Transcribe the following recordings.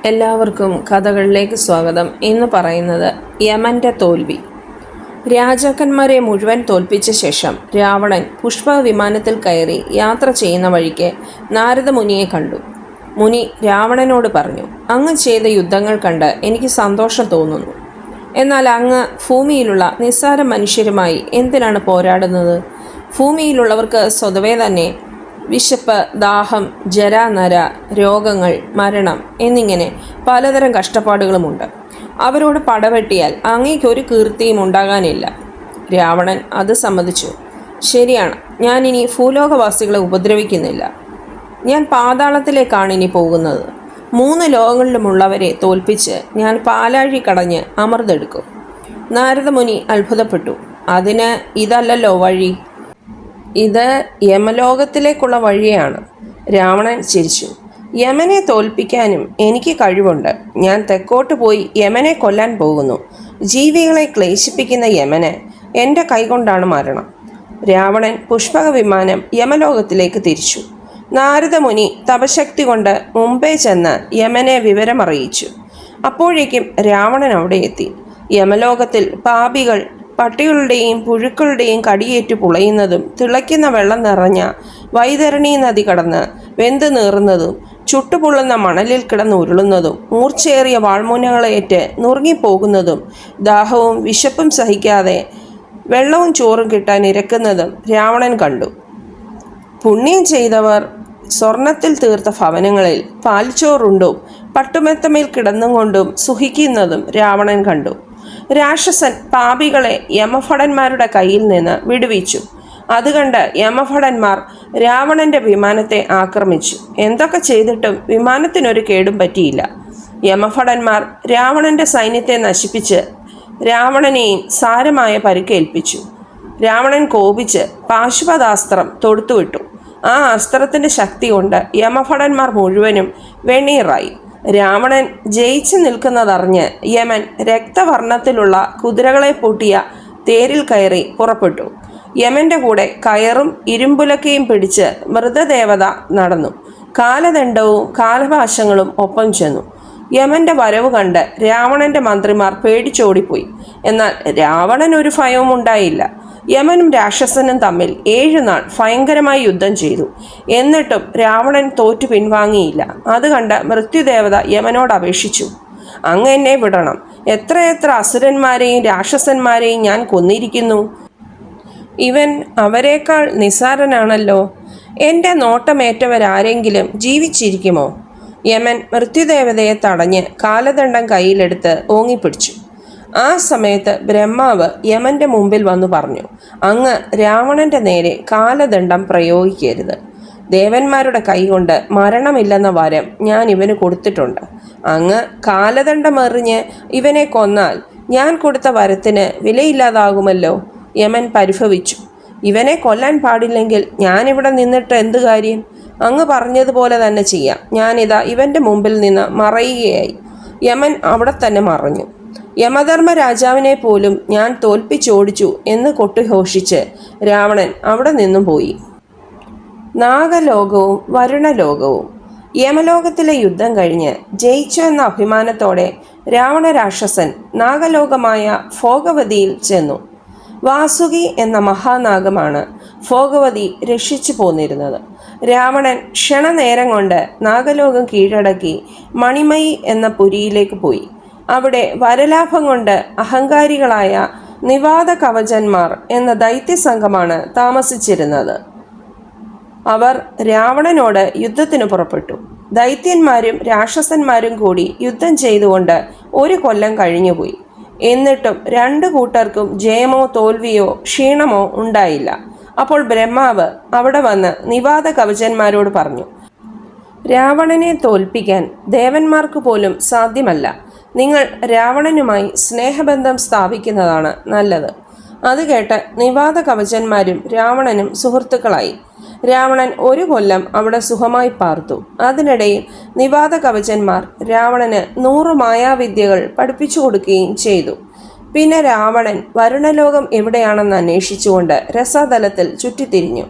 എല്ലാവർക്കും കഥകളിലേക്ക് സ്വാഗതം. ഇന്ന് പറയുന്നത് യമൻ്റെ തോൽവി. രാജാക്കന്മാരെ മുഴുവൻ തോൽപ്പിച്ച ശേഷം രാവണൻ പുഷ്പക വിമാനത്തിൽ കയറി യാത്ര ചെയ്യുന്ന വഴിക്ക് നാരദ മുനിയെ കണ്ടു. മുനി രാവണനോട് പറഞ്ഞു, അങ്ങ് ചെയ്ത യുദ്ധങ്ങൾ കണ്ട് എനിക്ക് സന്തോഷം തോന്നുന്നു. എന്നാൽ അങ്ങ് ഭൂമിയിലുള്ള നിസ്സാര മനുഷ്യരുമായി എന്തിനാണ് പോരാടുന്നത്? ഭൂമിയിലുള്ളവർക്ക് സ്വതവേ തന്നെ വിശപ്പ്, ദാഹം, ജരാനര, രോഗങ്ങൾ, മരണം എന്നിങ്ങനെ പലതരം കഷ്ടപ്പാടുകളുമുണ്ട്. അവരോട് പടവെട്ടിയാൽ അങ്ങേക്കൊരു കീർത്തിയും ഉണ്ടാകാനില്ല. രാവണൻ അത് സമ്മതിച്ചു. ശരിയാണ്, ഞാനിനി ഭൂലോകവാസികളെ ഉപദ്രവിക്കുന്നില്ല. ഞാൻ പാതാളത്തിലേക്കാണ് ഇനി പോകുന്നത്. 3 ലോകങ്ങളിലുമുള്ളവരെ തോൽപ്പിച്ച് ഞാൻ പാലാഴി കടഞ്ഞ് അമർന്നെടുക്കും. നാരദമുനി അത്ഭുതപ്പെട്ടു. അതിന് ഇതല്ലല്ലോ വഴി, ഇത് യമലോകത്തിലേക്കുള്ള വഴിയാണ്. രാവണൻ ചിരിച്ചു. യമനെ തോൽപ്പിക്കാനും എനിക്ക് കഴിവുണ്ട്. ഞാൻ തെക്കോട്ട് പോയി യമനെ കൊല്ലാൻ പോകുന്നു. ജീവികളെ ക്ലേശിപ്പിക്കുന്ന യമന് എൻ്റെ കൈകൊണ്ടാണ് മരണം. രാവണൻ പുഷ്പക വിമാനം യമലോകത്തിലേക്ക് തിരിച്ചു. നാരദമുനി തപശക്തി കൊണ്ട് മുമ്പേ ചെന്ന് യമനെ വിവരമറിയിച്ചു. അപ്പോഴേക്കും രാവണൻ അവിടെ എത്തി. യമലോകത്തിൽ പാപികൾ പട്ടികളുടെയും പുഴുക്കളുടെയും കടിയേറ്റു പുളയുന്നതും തിളയ്ക്കുന്ന വെള്ളം നിറഞ്ഞ വൈതരണി നദി കടന്ന് വെന്ത് നീറുന്നതും ചുട്ടുപൊള്ളുന്ന മണലിൽ കിടന്ന് ഉരുളുന്നതും മൂർച്ചയേറിയ വാൾമുനകളേറ്റ് നുറുങ്ങിപ്പോകുന്നതും ദാഹവും വിശപ്പും സഹിക്കാതെ വെള്ളവും ചോറും കിട്ടാൻ ഇരക്കുന്നതും രാവണൻ കണ്ടു. പുണ്യം ചെയ്തവർ സ്വർണത്തിൽ തീർത്ത ഭവനങ്ങളിൽ പാൽച്ചോറുണ്ടും പട്ടുമെത്തമേൽ കിടന്നും കൊണ്ടും സുഖിക്കുന്നതും രാവണൻ കണ്ടു. രാക്ഷസൻ പാപികളെ യമഭടന്മാരുടെ കയ്യിൽ നിന്ന് വിടുവിച്ചു. അതുകണ്ട് യമഭടന്മാർ രാവണന്റെ വിമാനത്തെ ആക്രമിച്ചു. എന്തൊക്കെ ചെയ്തിട്ടും വിമാനത്തിനൊരു കേടും പറ്റിയില്ല. യമഭടന്മാർ രാവണന്റെ സൈന്യത്തെ നശിപ്പിച്ച് രാവണനെയും സാരമായ പരിക്കേൽപ്പിച്ചു. രാവണൻ കോപിച്ച് പാശുപതാസ്ത്രം തൊടുത്തുവിട്ടു. ആ അസ്ത്രത്തിന്റെ ശക്തി കൊണ്ട് യമഭടന്മാർ മുഴുവനും വെണ്ണീറായി. രാവണൻ ജയിച്ചു നിൽക്കുന്നതറിഞ്ഞ് യമൻ രക്തവർണ്ണത്തിലുള്ള കുതിരകളെ പൂട്ടിയ തേരിൽ കയറി പുറപ്പെട്ടു. യമന്റെ കൂടെ കയറും ഇരുമ്പുലക്കയും പിടിച്ച് മൃതദേവത നടന്നു. കാലദണ്ഡവും കാലപാശങ്ങളും ഒപ്പം ചെന്നു. യമന്റെ വരവ് കണ്ട് രാവണന്റെ മന്ത്രിമാർ പേടിച്ചോടിപ്പോയി. എന്നാൽ രാവണൻ ഒരു ഭയവും ഉണ്ടായില്ല. യമനും രാക്ഷസനും തമ്മിൽ 7 നാൾ ഭയങ്കരമായി യുദ്ധം ചെയ്തു. എന്നിട്ടും രാവണൻ തോറ്റു പിൻവാങ്ങിയില്ല. അത് കണ്ട് മൃത്യുദേവത യമനോട് അപേക്ഷിച്ചു, അങ്ങ് എന്നെ വിടണം. എത്രയെത്ര അസുരന്മാരെയും രാക്ഷസന്മാരെയും ഞാൻ കൊന്നിരിക്കുന്നു. ഇവൻ അവരെക്കാൾ നിസ്സാരനാണല്ലോ. എൻ്റെ നോട്ടമേറ്റവരാരെങ്കിലും ജീവിച്ചിരിക്കുമോ? യമൻ മൃത്യുദേവതയെ തടഞ്ഞ് കാലദണ്ഡം കയ്യിലെടുത്ത് ഓങ്ങിപ്പിടിച്ചു. ആ സമയത്ത് ബ്രഹ്മാവ് യമന്റെ മുമ്പിൽ വന്നു പറഞ്ഞു, അങ്ങ് രാവണന്റെ നേരെ കാലദണ്ഡം പ്രയോഗിക്കരുത്. ദേവന്മാരുടെ കൈകൊണ്ട് മരണമില്ലെന്ന വരം ഞാൻ ഇവന് കൊടുത്തിട്ടുണ്ട്. അങ്ങ് കാലദണ്ഡമെറിഞ്ഞ് ഇവനെ കൊന്നാൽ ഞാൻ കൊടുത്ത വരത്തിന് വിലയില്ലാതാകുമല്ലോ. യമൻ പരിഭവിച്ചു. ഇവനെ കൊല്ലാൻ പാടില്ലെങ്കിൽ ഞാനിവിടെ നിന്നിട്ട് എന്ത് കാര്യം? അങ്ങ് പറഞ്ഞതുപോലെ തന്നെ ചെയ്യാം. ഞാനിതാ ഇവന്റെ മുമ്പിൽ നിന്ന് മറയുകയായി. യമൻ അവിടെ തന്നെ മറഞ്ഞു. യമധർമ്മ രാജാവിനെ പോലും ഞാൻ തോൽപ്പിച്ചോടിച്ചു എന്ന് കൊട്ടിഘോഷിച്ച് രാവണൻ അവിടെ നിന്നും പോയി. നാഗലോകവും വരുണലോകവും. യമലോകത്തിലെ യുദ്ധം കഴിഞ്ഞ് ജയിച്ചു എന്ന അഭിമാനത്തോടെ രാവണ രാക്ഷസൻ നാഗലോകമായ ഭോഗവതിയിൽ ചെന്നു. വാസുകി എന്ന മഹാനാഗമാണ് ഭോഗവതി രക്ഷിച്ചു പോന്നിരുന്നത്. രാവണൻ ക്ഷണനേരം കൊണ്ട് നാഗലോകം കീഴടക്കി മണിമയി എന്ന പുരിയിലേക്ക് പോയി. അവിടെ വരലാഭം കൊണ്ട് അഹങ്കാരികളായ നിവാത കവചന്മാർ എന്ന ദൈത്യസംഘമാണ് താമസിച്ചിരുന്നത്. അവർ രാവണനോട് യുദ്ധത്തിന് പുറപ്പെട്ടു. ദൈത്യന്മാരും രാക്ഷസന്മാരും കൂടി യുദ്ധം ചെയ്തുകൊണ്ട് 1 കൊല്ലം കഴിഞ്ഞുപോയി. എന്നിട്ടും 2 കൂട്ടർക്കും ജയമോ തോൽവിയോ ക്ഷീണമോ ഉണ്ടായില്ല. അപ്പോൾ ബ്രഹ്മാവ് അവിടെ വന്ന് നിവാത കവചന്മാരോട് പറഞ്ഞു, രാവണനെ തോൽപ്പിക്കാൻ ദേവന്മാർക്ക് പോലും സാധ്യമല്ല. നിങ്ങൾ രാവണനുമായി സ്നേഹബന്ധം സ്ഥാപിക്കുന്നതാണ് നല്ലത്. അത് കേട്ട് നിവാത കവചന്മാരും രാവണനും സുഹൃത്തുക്കളായി. രാവണൻ 1 കൊല്ലം അവിടെ സുഖമായി പാർത്തു. അതിനിടയിൽ നിവാത കവചന്മാർ രാവണന് 100 മായാവിദ്യകൾ പഠിപ്പിച്ചു കൊടുക്കുകയും ചെയ്തു. പിന്നെ രാവണൻ വരുണലോകം എവിടെയാണെന്ന് അന്വേഷിച്ചുകൊണ്ട് രസാതലത്തിൽ ചുറ്റിത്തിരിഞ്ഞു.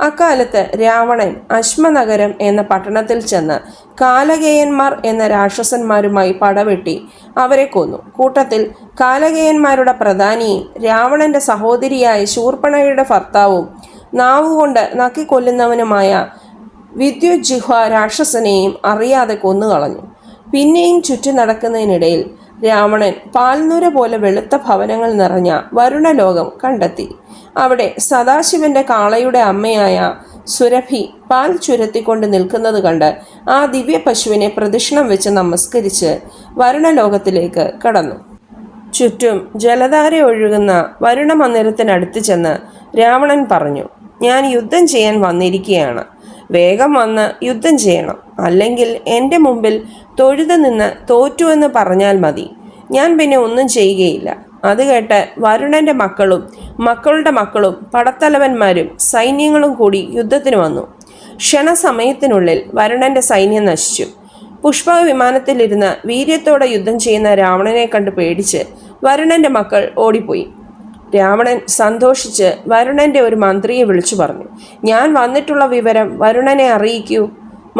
അക്കാലത്ത് രാവണൻ അശ്മനഗരം എന്ന പട്ടണത്തിൽ ചെന്ന് കാലകേയന്മാർ എന്ന രാക്ഷസന്മാരുമായി പടവെട്ടി അവരെ കൊന്നു. കൂട്ടത്തിൽ കാലകേയന്മാരുടെ പ്രധാനിയും രാവണന്റെ സഹോദരിയായ ശൂർപ്പണഖയുടെ ഭർത്താവും നാവുകൊണ്ട് നക്കിക്കൊല്ലുന്നവനുമായ വിദ്യുജ്ജിഹ്വ രാക്ഷസനെയും അറിയാതെ കൊന്നുകളഞ്ഞു. പിന്നെയും ചുറ്റി നടക്കുന്നതിനിടയിൽ രാവണൻ പാൽനുര പോലെ വെളുത്ത ഭവനങ്ങൾ നിറഞ്ഞ വരുണലോകം കണ്ടെത്തി. അവിടെ സദാശിവന്റെ കാളയുടെ അമ്മയായ സുരഭി പാൽ ചുരത്തിക്കൊണ്ട് നിൽക്കുന്നത് കണ്ട് ആ ദിവ്യ പശുവിനെ പ്രദക്ഷിണം വെച്ച് നമസ്കരിച്ച് വരുണലോകത്തിലേക്ക് കടന്നു. ചുറ്റും ജലധാര ഒഴുകുന്ന വരുണ മന്ദിരത്തിനടുത്ത് ചെന്ന് രാവണൻ പറഞ്ഞു, ഞാൻ യുദ്ധം ചെയ്യാൻ വന്നിരിക്കുകയാണ്. വേഗം വന്ന് യുദ്ധം ചെയ്യണം. അല്ലെങ്കിൽ എൻ്റെ മുമ്പിൽ തൊഴുതു നിന്ന് തോറ്റുവെന്ന് പറഞ്ഞാൽ മതി. ഞാൻ പിന്നെ ഒന്നും ചെയ്യുകയില്ല. അത് കേട്ട് വരുണന്റെ മക്കളും മക്കളുടെ മക്കളും പടത്തലവന്മാരും സൈന്യങ്ങളും കൂടി യുദ്ധത്തിന് വന്നു. ക്ഷണസമയത്തിനുള്ളിൽ വരുണന്റെ സൈന്യം നശിച്ചു. പുഷ്പക വിമാനത്തിലിരുന്ന് വീര്യത്തോടെ യുദ്ധം ചെയ്യുന്ന രാവണനെ കണ്ട് പേടിച്ച് വരുണന്റെ മക്കൾ ഓടിപ്പോയി. രാവണൻ സന്തോഷിച്ച് വരുണന്റെ ഒരു മന്ത്രിയെ വിളിച്ചു പറഞ്ഞു, ഞാൻ വന്നിട്ടുള്ള വിവരം വരുണനെ അറിയിക്കൂ.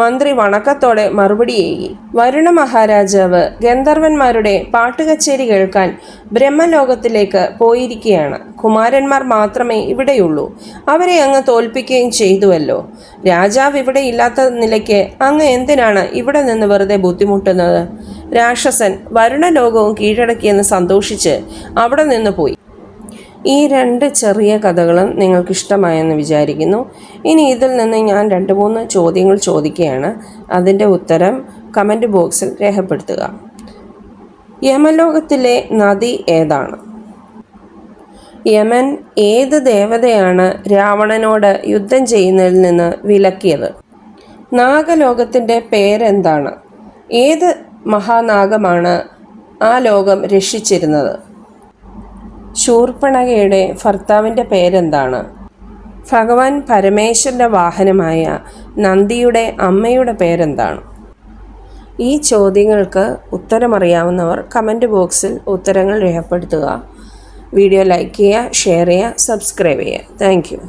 മന്ത്രി വണക്കത്തോടെ മറുപടിയേകി. വരുണ മഹാരാജാവ് ഗന്ധർവന്മാരുടെ പാട്ടുകച്ചേരി കേൾക്കാൻ ബ്രഹ്മലോകത്തിലേക്ക് പോയിരിക്കുകയാണ്. കുമാരന്മാർ മാത്രമേ ഇവിടെയുള്ളൂ. അവരെ അങ്ങ് തോൽപ്പിക്കുകയും ചെയ്തുവല്ലോ. രാജാവ് ഇവിടെ ഇല്ലാത്ത നിലയ്ക്ക് അങ്ങ് എന്തിനാണ് ഇവിടെ നിന്ന് വെറുതെ ബുദ്ധിമുട്ടുന്നത്? രാക്ഷസൻ വരുണലോകവും കീഴടക്കിയെന്ന് സന്തോഷിച്ച് അവിടെ നിന്ന് പോയി. ഈ 2 ചെറിയ കഥകളും നിങ്ങൾക്കിഷ്ടമായെന്ന് വിചാരിക്കുന്നു. ഇനി ഇതിൽ നിന്ന് ഞാൻ 2-3 ചോദ്യങ്ങൾ ചോദിക്കുകയാണ്. അതിൻ്റെ ഉത്തരം കമൻറ്റ് ബോക്സിൽ രേഖപ്പെടുത്തുക. യമലോകത്തിലെ നദി ഏതാണ്? യമൻ ഏത് ദേവതയാണ് രാവണനോട് യുദ്ധം ചെയ്യുന്നതിൽ നിന്ന് വിലക്കിയത്? നാഗലോകത്തിൻ്റെ പേരെന്താണ്? ഏത് മഹാനാഗമാണ് ആ ലോകം രക്ഷിച്ചിരുന്നത്? ശൂർപ്പണഖയുടെ ഭർത്താവിൻ്റെ പേരെന്താണ്? ഭഗവാൻ പരമേശ്വരൻ്റെ വാഹനമായ നന്ദിയുടെ അമ്മയുടെ പേരെന്താണ്? ഈ ചോദ്യങ്ങൾക്ക് ഉത്തരമറിയാവുന്നവർ കമൻറ്റ് ബോക്സിൽ ഉത്തരങ്ങൾ രേഖപ്പെടുത്തുക. വീഡിയോ ലൈക്ക് ചെയ്യുക, ഷെയർ ചെയ്യുക, സബ്സ്ക്രൈബ് ചെയ്യുക. Thank you.